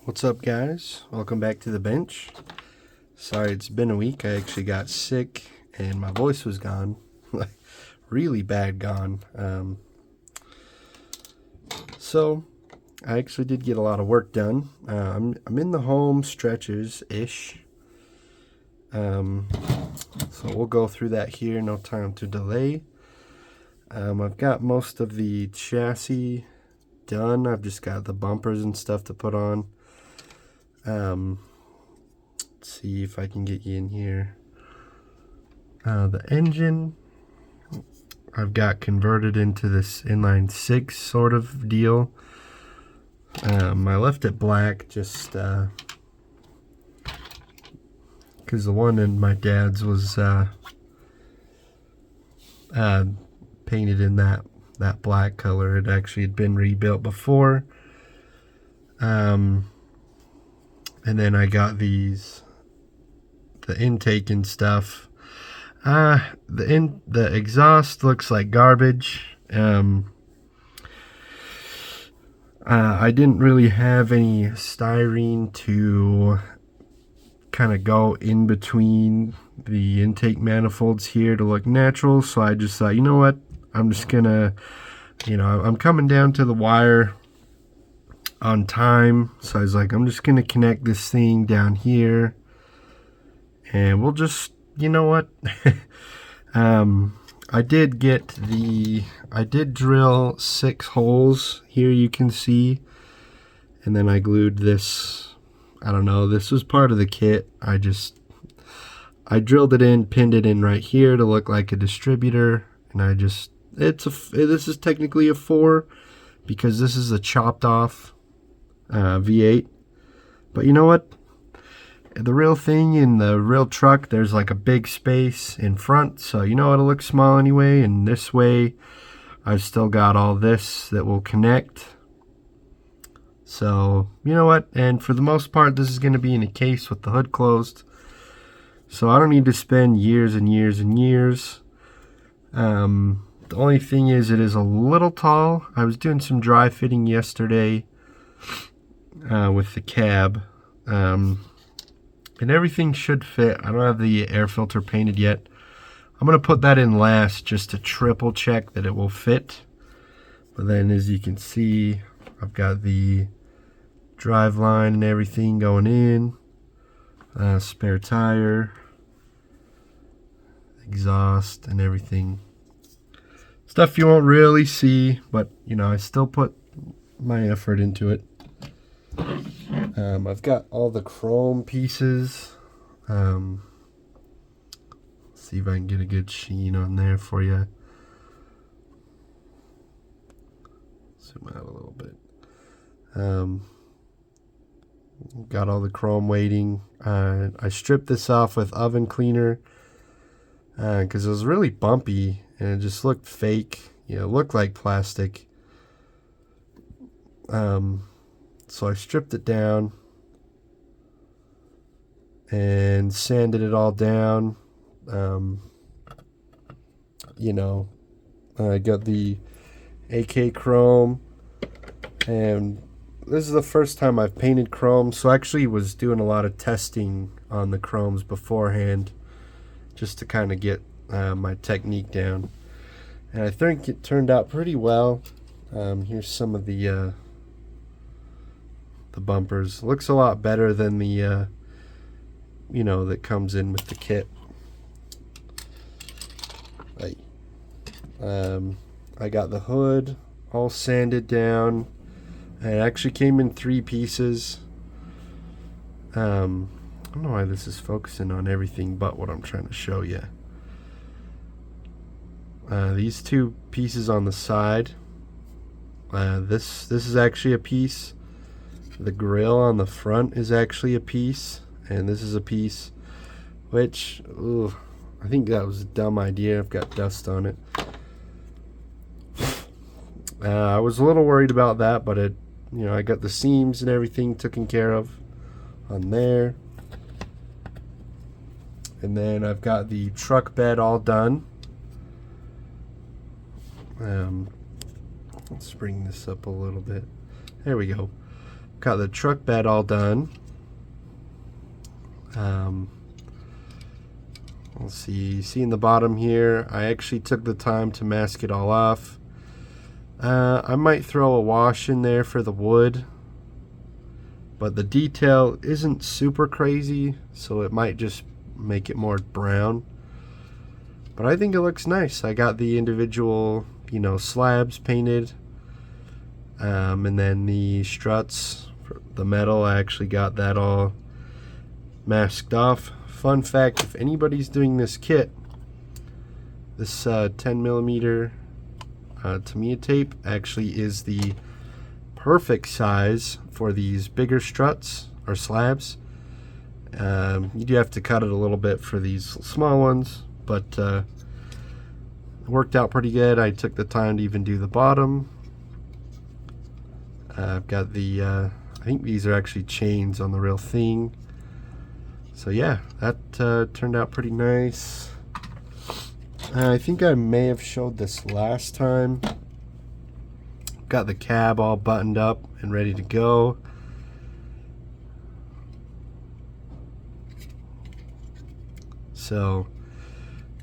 What's up, guys? Welcome back to the bench. Sorry it's been a week. I actually got sick and my voice was gone. Like really bad gone. So I actually did get a lot of work done. I'm in the home stretches ish. So we'll go through that here, no time to delay. I've got most of the chassis done. I've just got the bumpers and stuff to put on. Let's see if I can get you in here. The engine I've got converted into this inline 6 sort of deal. I left it black just because the one in my dad's was painted in that black color. It actually had been rebuilt before. And then I got the intake and stuff. The exhaust looks like garbage. I didn't really have any styrene to kind of go in between the intake manifolds here to look natural, so I just thought, you know what, I'm just gonna, I'm coming down to the wire on time, so I was like, I'm just gonna connect this thing down here and we'll just, you know what. I did drill 6 holes here, you can see, and then I glued this. I don't know, this was part of the kit. I drilled it in, pinned it in right here to look like a distributor, and this is technically a 4 because this is a chopped off V8. But you know what? The real thing in the real truck, there's like a big space in front, so you know it'll look small anyway, and this way I've still got all this that will connect. So, you know what? And for the most part, this is going to be in a case with the hood closed. So I don't need to spend years and years and years. The only thing is it is a little tall. I was doing some dry fitting yesterday with the cab. And everything should fit. I don't have the air filter painted yet. I'm going to put that in last just to triple check that it will fit. But then as you can see, I've got the drive line and everything going in. Spare tire, exhaust, and everything. Stuff you won't really see, but I still put my effort into it. I've got all the chrome pieces. Let's see if I can get a good sheen on there for you. Zoom out a little bit. Got all the chrome weighting. I stripped this off with oven cleaner because it was really bumpy and it just looked fake. It looked like plastic. So I stripped it down and sanded it all down. I got the AK chrome, and this is the first time I've painted chrome, so I actually was doing a lot of testing on the chromes beforehand just to kind of get my technique down, and I think it turned out pretty well. Here's some of the bumpers. Looks a lot better than the that comes in with the kit. I got the hood all sanded down. It actually came in 3 pieces. I don't know why this is focusing on everything but what I'm trying to show you. These 2 pieces on the side. This is actually a piece. The grill on the front is actually a piece, and this is a piece, which I think that was a dumb idea. I've got dust on it. I was a little worried about that, but I got the seams and everything taken care of on there. And then I've got the truck bed all done. Let's bring this up a little bit. There we go. got the truck bed all done. Let's see in the bottom here, I actually took the time to mask it all off. I might throw a wash in there for the wood, but the detail isn't super crazy, so it might just make it more brown. But I think it looks nice. I got the individual, slabs painted, and then the struts, the metal, I actually got that all masked off. Fun fact, if anybody's doing this kit, this 10mm Tamiya tape actually is the perfect size for these bigger struts or slabs. You do have to cut it a little bit for these small ones, but it worked out pretty good. I took the time to even do the bottom. I've got the I think these are actually chains on the real thing. So yeah, that turned out pretty nice. I think I may have showed this last time. Got the cab all buttoned up and ready to go. So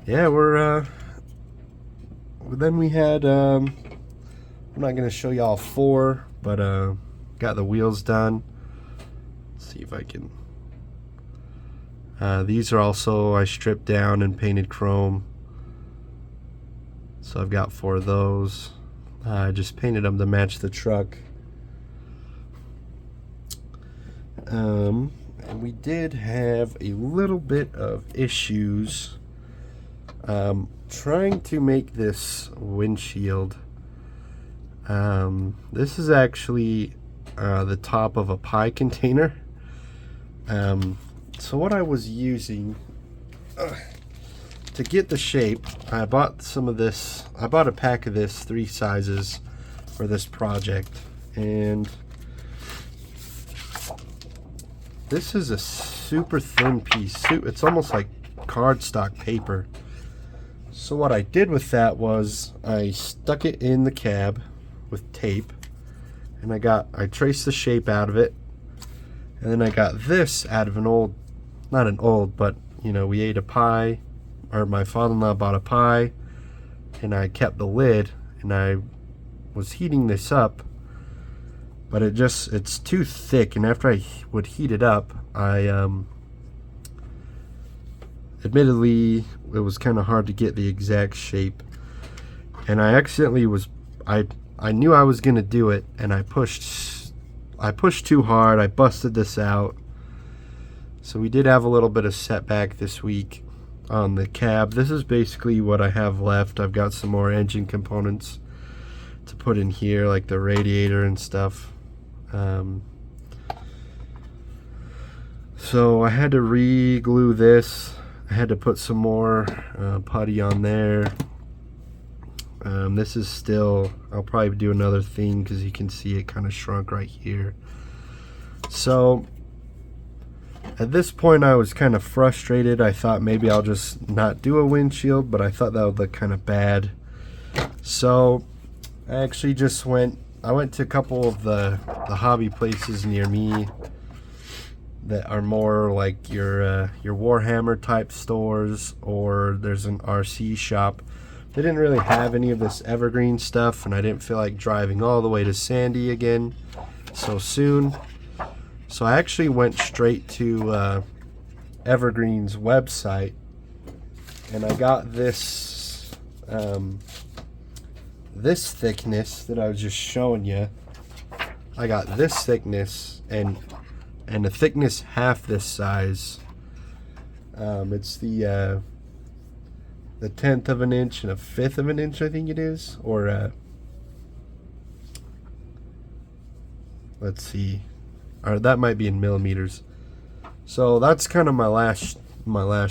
yeah, we're then we had I'm not gonna show y'all 4, but got the wheels done. Let's see if I can. These are also, I stripped down and painted chrome. So I've got 4 of those. I just painted them to match the truck. And we did have a little bit of issues trying to make this windshield. This is actually the top of a pie container. So what I was using to get the shape, I bought some of this. I bought a pack of this, 3 sizes for this project, and this is a super thin piece. It's almost like cardstock paper. So what I did with that was I stuck it in the cab with tape, and I traced the shape out of it, and then I got this out of an old, not an old, but we ate a pie, or my father-in-law bought a pie, and I kept the lid, and I was heating this up, but it's too thick, and after I would heat it up, admittedly it was kind of hard to get the exact shape, and I accidentally I knew I was gonna do it, and I pushed too hard. I busted this out. So we did have a little bit of setback this week on the cab. This is basically what I have left. I've got some more engine components to put in here, like the radiator and stuff. So I had to re-glue this. I had to put some more putty on there. This is still, I'll probably do another thing because you can see it kind of shrunk right here. So at this point I was kind of frustrated. I thought maybe I'll just not do a windshield, but I thought that would look kind of bad. So I actually just went to a couple of the hobby places near me that are more like your Warhammer type stores, or there's an RC shop. They didn't really have any of this evergreen stuff, and I didn't feel like driving all the way to Sandy again so soon. So I actually went straight to Evergreen's website, and I got this this thickness that I was just showing you. I got this thickness and a thickness half this size. It's the 1/10 of an inch and a 1/5 of an inch, I think it is, or let's see, or that might be in millimeters. So that's kind of my last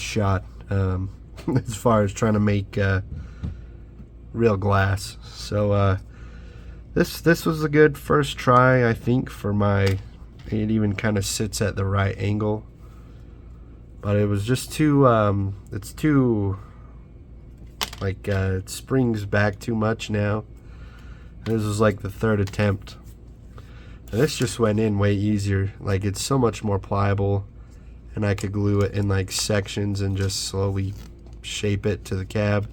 shot as far as trying to make real glass. So this was a good first try, I think, for my. It even kind of sits at the right angle, but it was just too it's too, like, it springs back too much now. And this was like the 3rd attempt. And this just went in way easier. Like, it's so much more pliable, and I could glue it in like sections and just slowly shape it to the cab.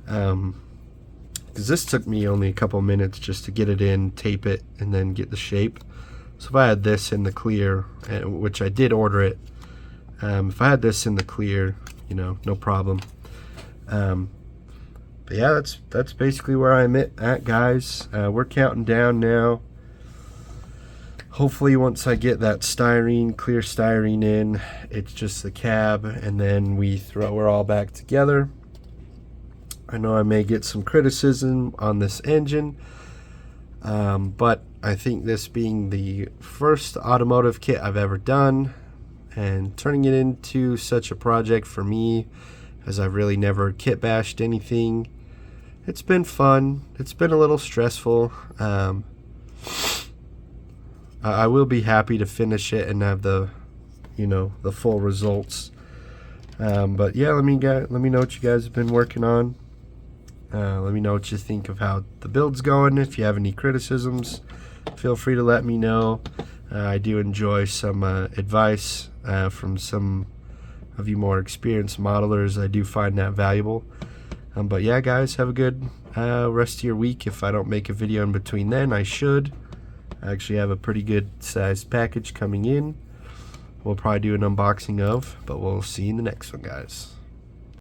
Because this took me only a couple minutes just to get it in, tape it, and then get the shape. So if I had this in the clear, which I did order it, if I had this in the clear, you know, no problem. But yeah, that's basically where I'm at, guys. We're counting down now. Hopefully once I get that clear styrene in, it's just the cab, and then we're all back together. I know I may get some criticism on this engine, but I think this being the first automotive kit I've ever done, and turning it into such a project for me, as I've really never kit bashed anything, it's been fun. It's been a little stressful. I will be happy to finish it and have the full results. But yeah, let me know what you guys have been working on. Let me know what you think of how the build's going. If you have any criticisms, feel free to let me know. I do enjoy some advice from some of you more experienced modelers. I do find that valuable. But yeah, guys, have a good rest of your week. If I don't make a video in between then, I should. I actually have a pretty good sized package coming in. We'll probably do an unboxing of, but we'll see you in the next one, guys.